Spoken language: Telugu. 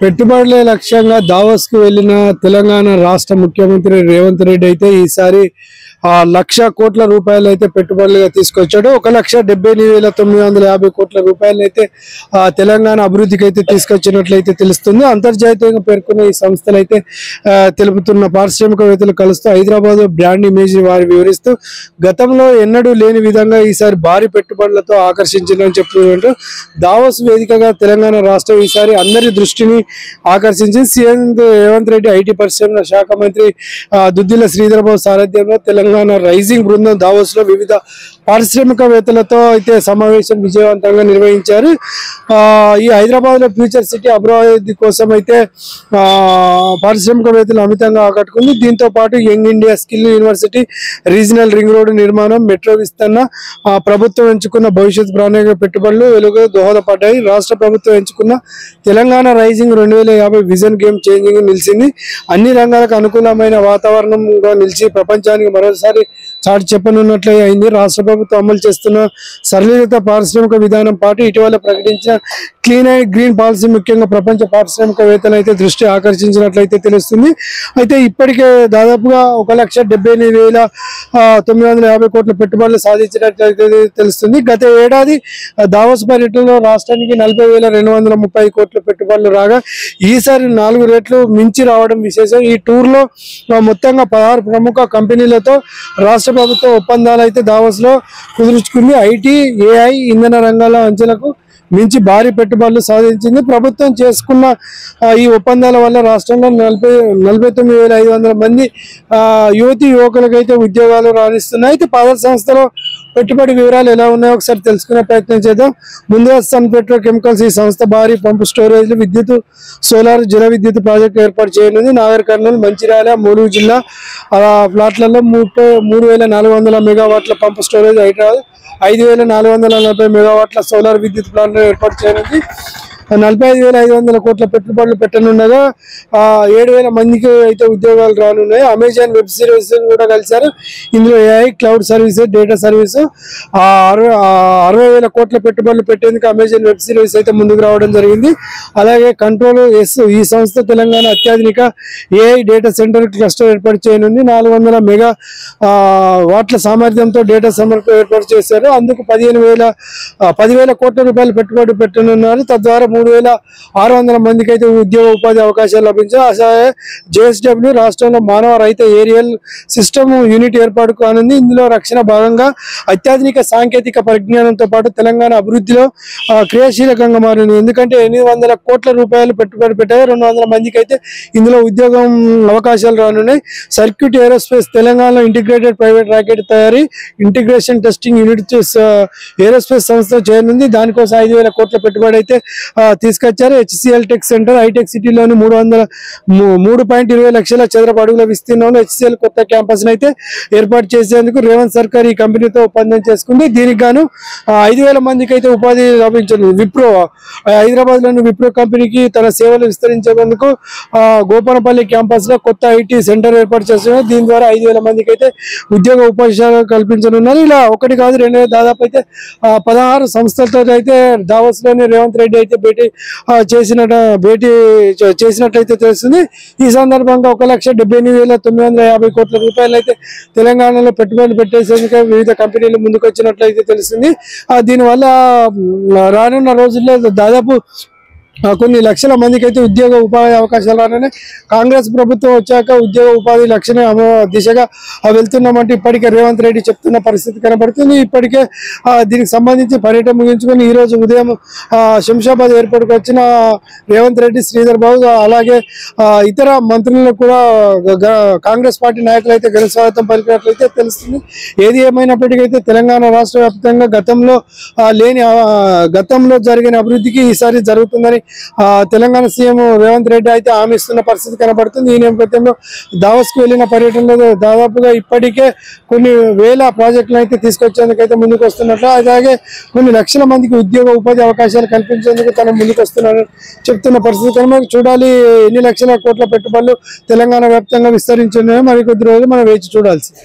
పెట్టుబడుల లక్ష్యంగా దావోస్ కు వెళ్లిన తెలంగాణ రాష్ట్ర ముఖ్యమంత్రి రేవంత్ రెడ్డి అయితే ఈసారి 1,00,000 కోట్ల రూపాయలు అయితే పెట్టుబడులుగా తీసుకొచ్చాడు. 1,79,950 కోట్ల రూపాయలు అయితే తెలంగాణ అభివృద్ధికి అయితే తీసుకొచ్చినట్లయితే తెలుస్తుంది. అంతర్జాతీయంగా పేర్కొన్న ఈ సంస్థలు అయితే తెలుపుతున్న పారిశ్రామికవేత్తలు కలుస్తూ హైదరాబాద్ బ్రాండ్ ఇమేజ్ వారి వివరిస్తూ గతంలో ఎన్నడూ లేని విధంగా ఈసారి భారీ పెట్టుబడులతో ఆకర్షించిందని చెప్తున్నారు. దావోస్ వేదికగా తెలంగాణ రాష్ట్రం ఈసారి అందరి దృష్టిని ఆకర్షించింది. సీఎం రేవంత్ రెడ్డి ఐటీ పరిశ్రమల శాఖ మంత్రి దుద్దిల శ్రీధర్ బాబు సారథ్యంలో తెలంగాణ రైజింగ్ బృందం దావోస్ లో వివిధ పారిశ్రామికవేత్తలతో అయితే సమావేశం విజయవంతంగా నిర్వహించారు. ఈ హైదరాబాద్ లో ఫ్యూచర్ సిటీ అభివృద్ధి కోసం అయితే పారిశ్రామికవేత్తలు అమితంగా ఆకట్టుకుంది. దీంతో పాటు young India skill university, regional ring road నిర్మాణం, మెట్రో విస్తరణ, ప్రభుత్వం ఎంచుకున్న భవిష్యత్ ప్రణాళిక పెట్టుబడులు వెలుగు దోహదపడ్డాయి. రాష్ట్ర ప్రభుత్వం ఎంచుకున్న Telangana rising 2050 vision game changing నిలిచింది. అన్ని రంగాలకు అనుకూలమైన వాతావరణంగా నిలిచి ప్రపంచానికి మరోసారి చాటి చెప్పనున్నట్లే అయింది. రాష్ట్ర ప్రభుత్వం అమలు చేస్తున్న సరళీకృత పారిశ్రామిక విధానం పాటు ఇటీవల ప్రకటించిన క్లీన్ అండ్ గ్రీన్ పాలసీ ముఖ్యంగా ప్రపంచ పారిశ్రామికవేత్తలు అయితే దృష్టి ఆకర్షించినట్లయితే తెలుస్తుంది. అయితే ఇప్పటికే దాదాపుగా 1,78,950 కోట్ల పెట్టుబడులు సాధించినట్లయితే తెలుస్తుంది. గత ఏడాది దావోస్ పర్యటనలో రాష్ట్రానికి 40,230 కోట్ల పెట్టుబడులు రాగా ఈసారి 4 రెట్లు మించి రావడం విశేషం. ఈ టూర్ లో మొత్తంగా 16 ప్రముఖ కంపెనీలతో రాష్ట్ర ప్రభుత్వ ఒప్పందాలు అయితే దావోస్ లో కుదుర్చుకుంది. ఐటీ, ఏఐ, ఇంధన రంగాల అంచెలకు మించి భారీ పెట్టుబడులు సాధించింది. ప్రభుత్వం చేసుకున్న ఈ ఒప్పందాల వల్ల రాష్ట్రంలో 49,500 మంది యువతి యువకులకు అయితే ఉద్యోగాలు రాణిస్తున్నాయి. అయితే పవర్ సంస్థలో పెట్టుబడి వివరాలు ఎలా ఉన్నాయో ఒకసారి తెలుసుకునే ప్రయత్నం చేద్దాం. ముందుగా సన్ పెట్రో కెమికల్స్ ఈ సంస్థ భారీ పంపు స్టోరేజ్లు, విద్యుత్, సోలార్, జల విద్యుత్ ప్రాజెక్టు ఏర్పాటు చేయనుంది. నాగర్ కర్నూలు, మంచిర్యాల, ములుగు జిల్లా ప్లాట్లలో 3,400 మెగావాట్ల పంపు స్టోరేజ్, హైదరాబాద్ 5,440 మెగావాట్ల సోలార్ విద్యుత్ ప్లాంట్ ఏర్పాటు చేయనుంది. 45,500 కోట్ల పెట్టుబడులు పెట్టనుండగా 7,000 మందికి అయితే ఉద్యోగాలు రానున్నాయి. అమెజాన్ వెబ్ సిరీస్ కూడా కలిశారు. ఇందులో AI, cloud service, data service 60,000 కోట్ల పెట్టుబడులు పెట్టేందుకు అమెజాన్ వెబ్ సిరీస్ అయితే ముందుకు రావడం జరిగింది. అలాగే కంట్రోల్ ఎస్ ఈ సంస్థ తెలంగాణ అత్యాధునిక ఏఐ డేటా సెంటర్ క్లస్టర్ ఏర్పాటు చేయనుంది. 400 మెగా వాట్ల సామర్థ్యంతో డేటా సెంటర్ ఏర్పాటు చేశారు. అందుకు 10,000 కోట్ల రూపాయలు పెట్టుబడి పెట్టనున్నారు. తద్వారా 3,600 మందికి అయితే ఉద్యోగ ఉపాధి అవకాశాలు లభించాయి. జేఎస్డబ్ల్యూ రాష్ట్రంలో మానవ రహిత ఏరియల్ సిస్టమ్ యూనిట్ ఏర్పాటు కానుంది. ఇందులో రక్షణ భాగంగా అత్యాధునిక సాంకేతిక పరిజ్ఞానంతో పాటు తెలంగాణ అభివృద్ధిలో క్రియాశీలకంగా మారింది. ఎందుకంటే 800 కోట్ల రూపాయలు పెట్టుబడి పెట్టారు. 200 మందికి అయితే ఇందులో ఉద్యోగం అవకాశాలు రానున్నాయి. సర్క్యూట్ ఏరోస్పేస్ తెలంగాణలో ఇంటిగ్రేటెడ్ ప్రైవేట్ రాకెట్ తయారీ, ఇంటిగ్రేషన్ టెస్టింగ్ యూనిట్ ఏరోస్పేస్ సంస్థ చేయనుంది. దానికోసం 5,000 కోట్ల పెట్టుబడి అయితే తీసుకొచ్చారు. హెచ్సిఎల్ టెక్ సెంటర్ హైటెక్ సిటీలోని 3.20 లక్షల చదరపు అడుగుల విస్తీర్ణంలో హెచ్సిఎల్ కొత్త క్యాంపస్ అయితే ఏర్పాటు చేసేందుకు రేవంత్ సర్కార్ ఈ కంపెనీతో ఒప్పందం చేసుకుంది. దీనికి గాను 5,000 మందికి అయితే ఉపాధి లభించింది. విప్రో హైదరాబాద్ లోని విప్రో కంపెనీకి తన సేవలు విస్తరించేందుకు గోపనపల్లి క్యాంపస్ లో కొత్త ఐటీ సెంటర్ ఏర్పాటు చేస్తున్నారు. దీని ద్వారా 5,000 మందికి అయితే ఉద్యోగ ఉపాధి కల్పించనున్నారు. ఇలా ఒకటి కాదు, దాదాపు అయితే 16 సంస్థలతో అయితే దావోస్ లోని రేవంత్ రెడ్డి అయితే భేటీ చేసినట్లయితే తెలుస్తుంది. ఈ సందర్భంగా 1,78,950 కోట్ల రూపాయలు అయితే తెలంగాణలో పెట్టుబడులు పెట్టేసేందుకు వివిధ కంపెనీలు ముందుకు వచ్చినట్లయితే తెలుస్తుంది. దీనివల్ల రానున్న రోజుల్లో దాదాపు కొన్ని లక్షల మందికి అయితే ఉద్యోగ ఉపాధి అవకాశాలు రానున్నాయి. కాంగ్రెస్ ప్రభుత్వం వచ్చాక ఉద్యోగ ఉపాధి లక్ష్యం దిశగా వెళ్తున్నామంటే ఇప్పటికే రేవంత్ రెడ్డి చెప్తున్న పరిస్థితి కనబడుతుంది. ఇప్పటికే దీనికి సంబంధించి పర్యటన ముగించుకొని ఈ రోజు ఉదయం శంషాబాద్ ఎయిర్పోర్ట్కి వచ్చిన రేవంత్ రెడ్డి, శ్రీధర్ బాబు అలాగే ఇతర మంత్రులకు కూడా కాంగ్రెస్ పార్టీ నాయకులు అయితే ఘన స్వాగతం పలికినట్లయితే తెలుస్తుంది. ఏది ఏమైనప్పటికైతే తెలంగాణ రాష్ట్ర వ్యాప్తంగా గతంలో జరిగిన అభివృద్ధికి ఈసారి జరుగుతుందని తెలంగాణ సీఎం రేవంత్ రెడ్డి అయితే హామీ ఇస్తున్న పరిస్థితి కనబడుతుంది. ఈ నేపథ్యంలో దావోస్ కు వెళ్లిన పర్యటనలో దాదాపుగా ఇప్పటికే కొన్ని వేల ప్రాజెక్టులు అయితే తీసుకొచ్చేందుకైతే ముందుకు వస్తున్నట్లు, అలాగే కొన్ని లక్షల మందికి ఉద్యోగ ఉపాధి అవకాశాలు కల్పించేందుకు తను ముందుకు వస్తున్నారని చెప్తున్న పరిస్థితి కనుక చూడాలి. ఎన్ని లక్షల కోట్ల పెట్టుబడులు తెలంగాణ వ్యాప్తంగా విస్తరించున్నాయో మరికొద్ది రోజులు మనం వేచి చూడాల్సింది.